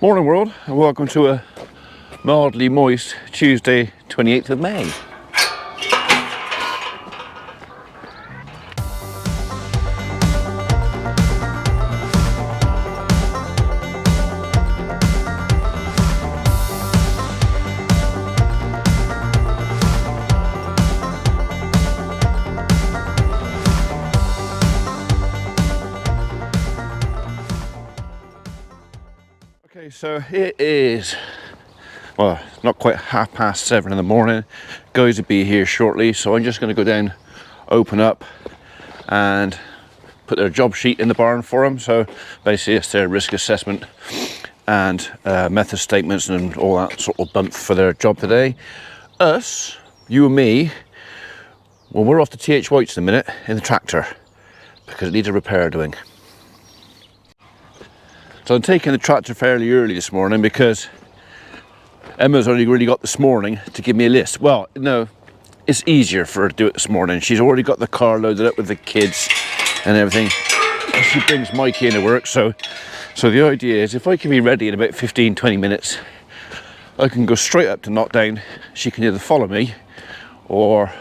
Morning world, and welcome to a mildly moist Tuesday 28th of May. Okay, so it is, well, not quite 7:30 in the morning. Guys will be here shortly, so I'm just going to go down, open up and put their job sheet in the barn for them. So basically it's their risk assessment and method statements and all that sort of bump for their job today. Us, you and me, well, we're off to TH White's in a minute in the tractor because it needs a repair doing. So I'm taking the tractor fairly early this morning because Emma's only really got this morning to give me a list. Well, no, it's easier for her to do it this morning. She's already got the car loaded up with the kids and everything. She brings Mikey into work, so the idea is if I can be ready in about 15-20 minutes, I can go straight up to Knockdown. She can either follow me or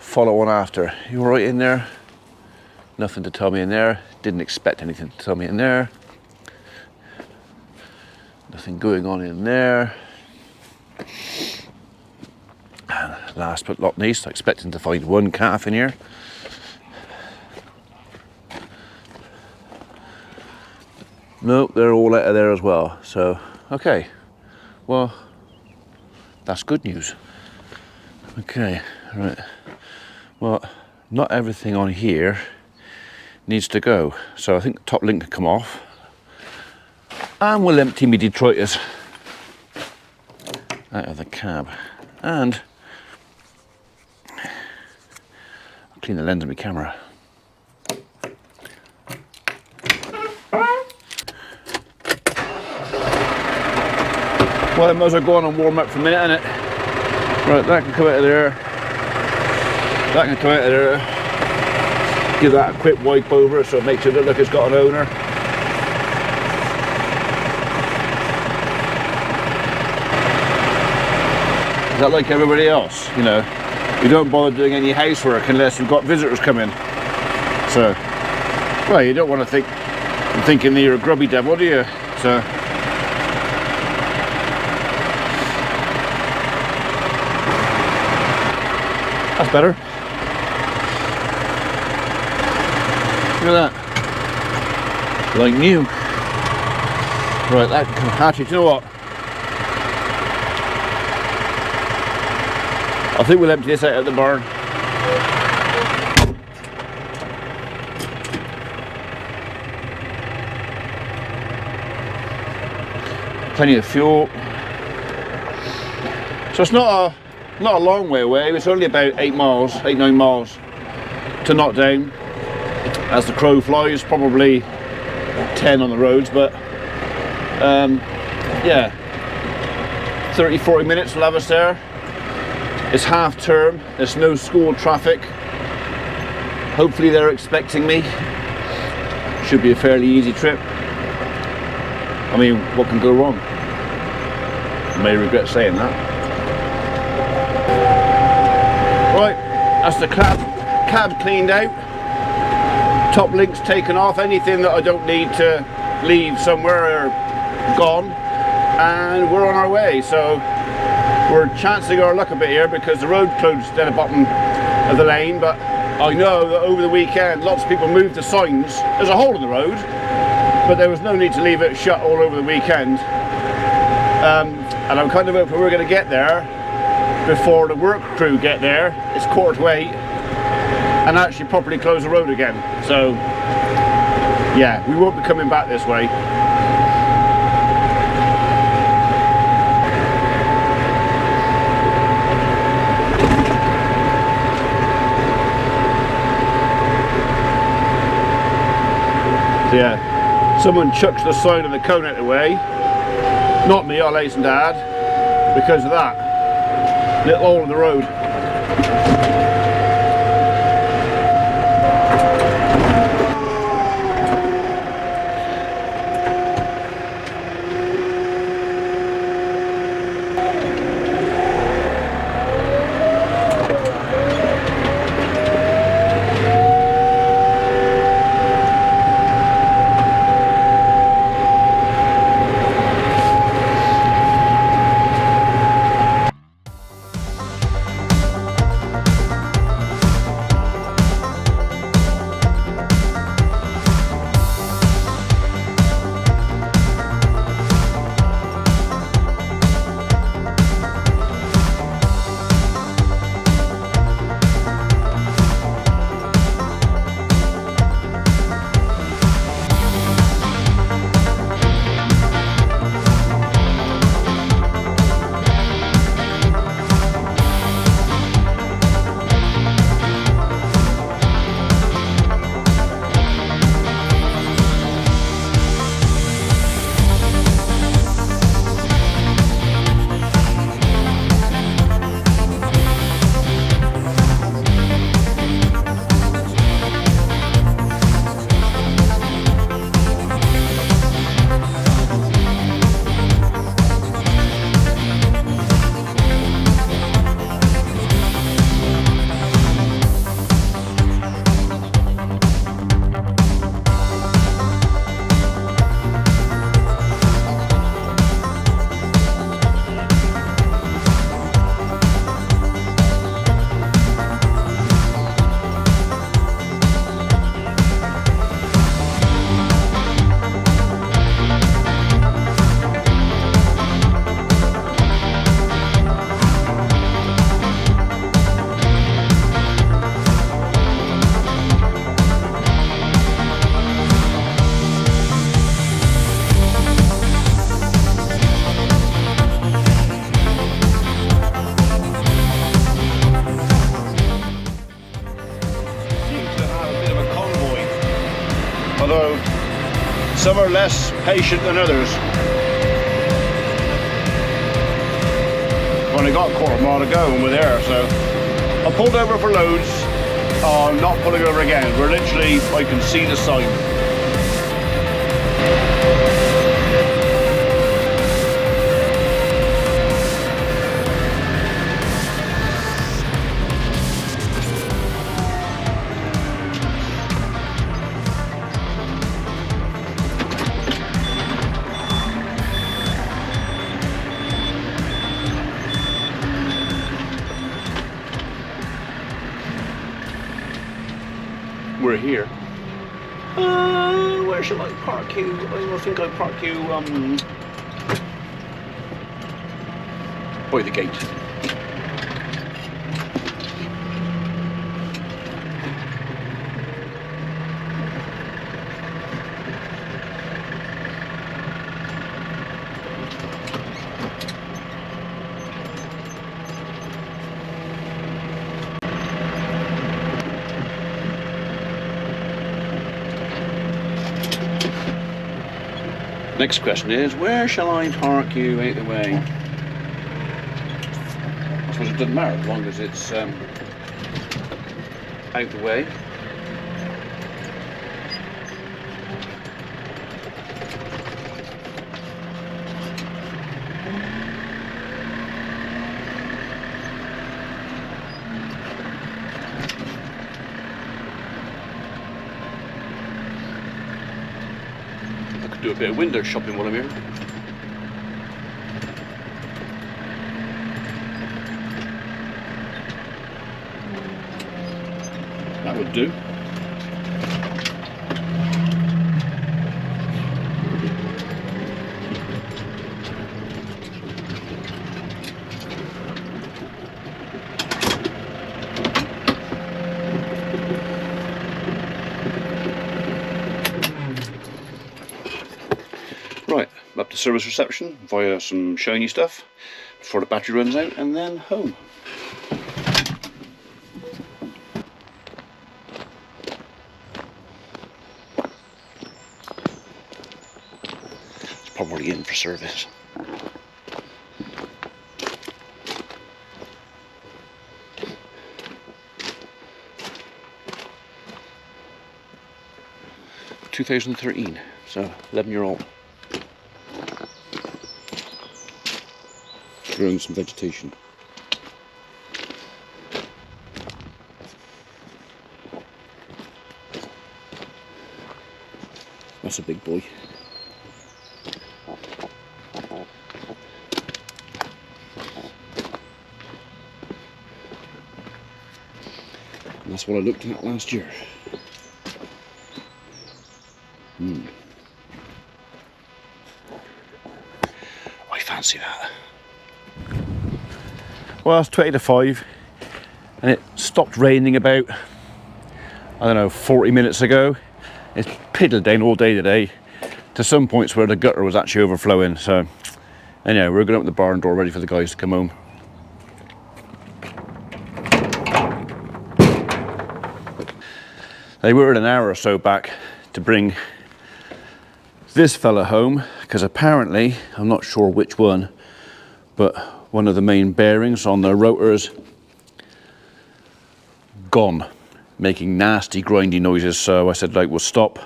follow on after. You all right in there? Nothing to tell me in there. Didn't expect anything to tell me in there. Nothing going on in there. And last but not least, I'm expecting to find one calf in here. Nope, they're all out of there as well. So, okay. Well, that's good news. Okay, right. Well, not everything on here needs to go, so I think the top link can come off and we'll empty me Detroiters out of the cab and I'll clean the lens of my camera. Well, I might as well go on and warm up for a minute, innit? Right, that can come out of there, that can come out of there. Give that a quick wipe over so it makes it look like it's got an owner. Is that like everybody else? You know, we don't bother doing any housework unless we've got visitors coming. So, well, you don't want to think I'm thinking that you're a grubby devil, do you? So, that's better. Look at that, like new. Right, that can come. Actually, do you know what? I think we'll empty this out of the barn. Plenty of fuel. So it's not a long way away. It's only about 9 miles to Knockdown. As the crow flies, probably 10 on the roads, but yeah, 30-40 minutes will have us there. It's half term, there's no school traffic. Hopefully they're expecting me. Should be a fairly easy trip. I mean, what can go wrong? I may regret saying that. Right, that's the cab cleaned out. Top link's taken off, anything that I don't need to leave somewhere are gone, and we're on our way. So we're chancing our luck a bit here because the road closed down the bottom of the lane, but I know that over the weekend lots of people moved the signs. There's a hole in the road, but there was no need to leave it shut all over the weekend, and I'm kind of hoping we're going to get there before the work crew get there. It's 7:45 and actually properly close the road again. So yeah, we won't be coming back this way. So yeah, someone chucks the sign of the cone out of the way. Not me, I'll hasten to add, because of that little hole in the road. although some are less patient than others. I've only got a quarter mile to go and we're there, so I pulled over for loads. I'm not pulling over again. We're literally, I can see the sign. We're here. Where shall I park you? I think I'll park you by the gate. Next question is, where shall I park you out the way? I suppose it doesn't matter as long as it's out the way. Do a bit of window shopping while I'm here. That would do. Right, up to service reception via some shiny stuff before the battery runs out, and then home. It's probably in for service. (2013), so 11-year-old. Growing some vegetation. That's a big boy. And that's what I looked at last year. I fancy that. Well, it's 20 to 5 and it stopped raining about, I don't know, 40 minutes ago. It's piddled down all day today to some points where the gutter was actually overflowing. So anyway, we're going to open the barn door ready for the guys to come home. They waited an hour or so back to bring this fella home because apparently, I'm not sure which one, but one of the main bearings on the rotor's gone, making nasty grindy noises. So I said, like, we'll stop.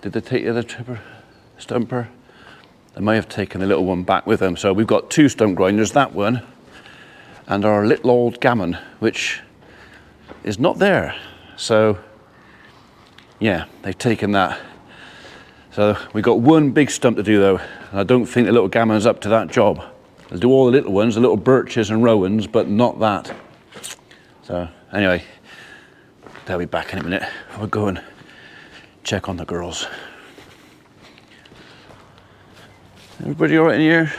Did they take the other stumper? They may have taken the little one back with them. So we've got two stump grinders, that one, and our little old gammon, which is not there. So yeah, they've taken that. So we've got one big stump to do though, and I don't think the little gammon's up to that job. They'll do all the little ones, the little birches and rowans, but not that. So anyway, they'll be back in a minute. We'll go and check on the girls. Everybody all right in here?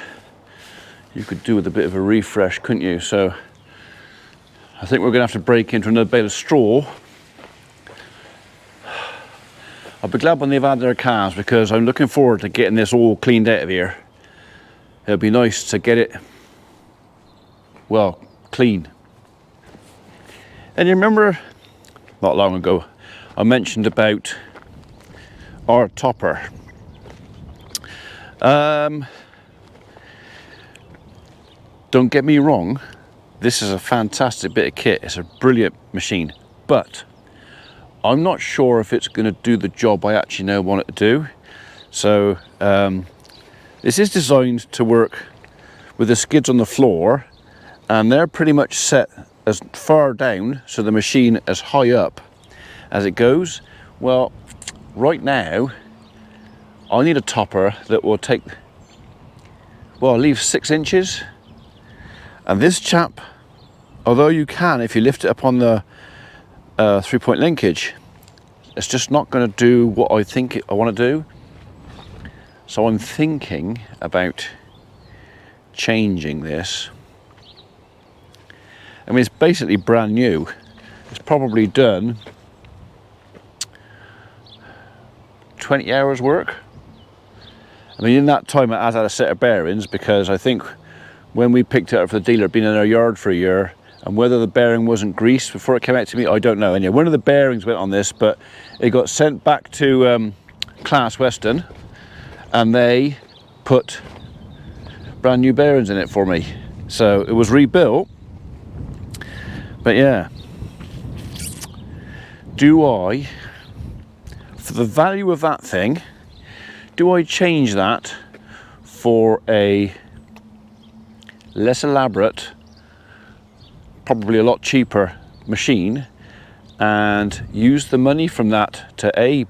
You could do with a bit of a refresh, couldn't you? So I think we're gonna have to break into another bale of straw. I'll be glad when they've had their calves because I'm looking forward to getting this all cleaned out of here. It'll be nice to get it, well, clean. And you remember, not long ago, I mentioned about our topper. Don't get me wrong, this is a fantastic bit of kit. It's a brilliant machine, but I'm not sure if it's going to do the job I actually want it to do. So this is designed to work with the skids on the floor, and they're pretty much set as far down so the machine as high up as it goes. Well, right now I need a topper that will take, well, leave 6 inches. And this chap, although you can if you lift it up on the 3-point linkage, it's just not going to do what I think I want to do. So I'm thinking about changing this. I mean, it's basically brand new. It's probably done 20 hours work. I mean, in that time it has had a set of bearings, because I think when we picked it up for the dealer, it'd been in our yard for a year, and whether the bearing wasn't greased before it came out to me, I don't know. And yeah, one of the bearings went on this, but it got sent back to Class Weston, and they put brand new bearings in it for me. So it was rebuilt. But yeah, do I, for the value of that thing, do I change that for a less elaborate, probably a lot cheaper machine, and use the money from that to A,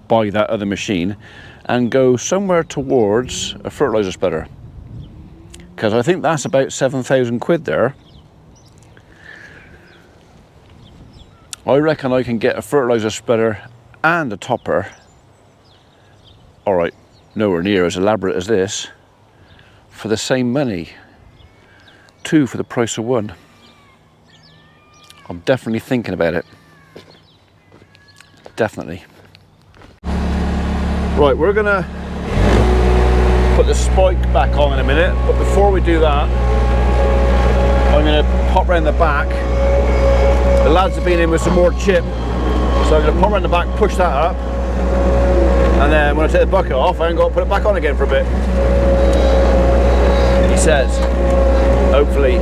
buy that other machine, and go somewhere towards a fertilizer spreader? Because I think that's about 7,000 quid there. I reckon I can get a fertilizer spreader and a topper, all right, nowhere near as elaborate as this, for the same money. 2 for the price of 1. I'm definitely thinking about it. Definitely. Right, we're gonna put the spike back on in a minute, but before we do that, I'm gonna pop round the back. The lads have been in with some more chip, so I'm going to pop around the back, push that up, and then when I take the bucket off, I ain't got to put it back on again for a bit. He says, hopefully.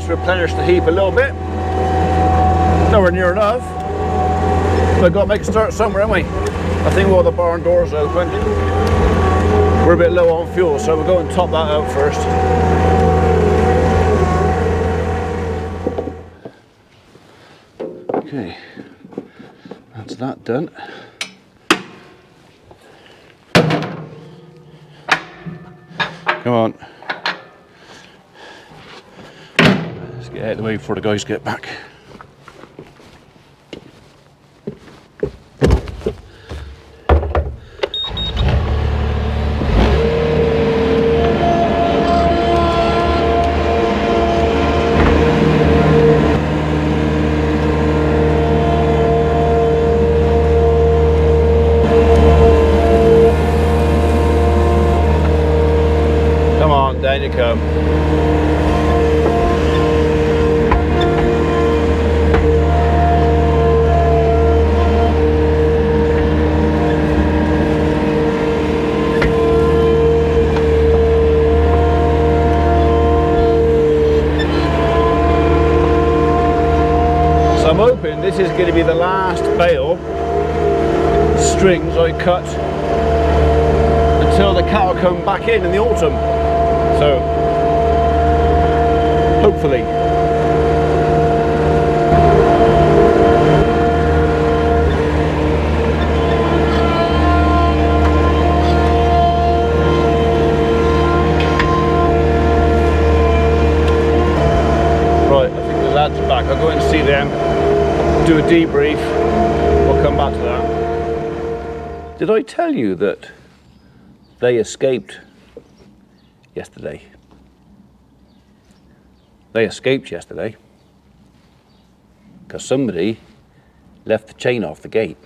Replenish the heap a little bit. Nowhere near enough, but I've got to make a start somewhere, haven't we? I think while the barn door's open, we're a bit low on fuel, so we'll go and top that out first. Okay, that's that done. Come on. Get out of the way before the guys get back. Come on, down you come. I'm hoping this is going to be the last bale strings I cut until the cattle come back in the autumn. So hopefully. do a debrief. We'll come back to that. Did I tell you that they escaped yesterday? They escaped yesterday because somebody left the chain off the gate.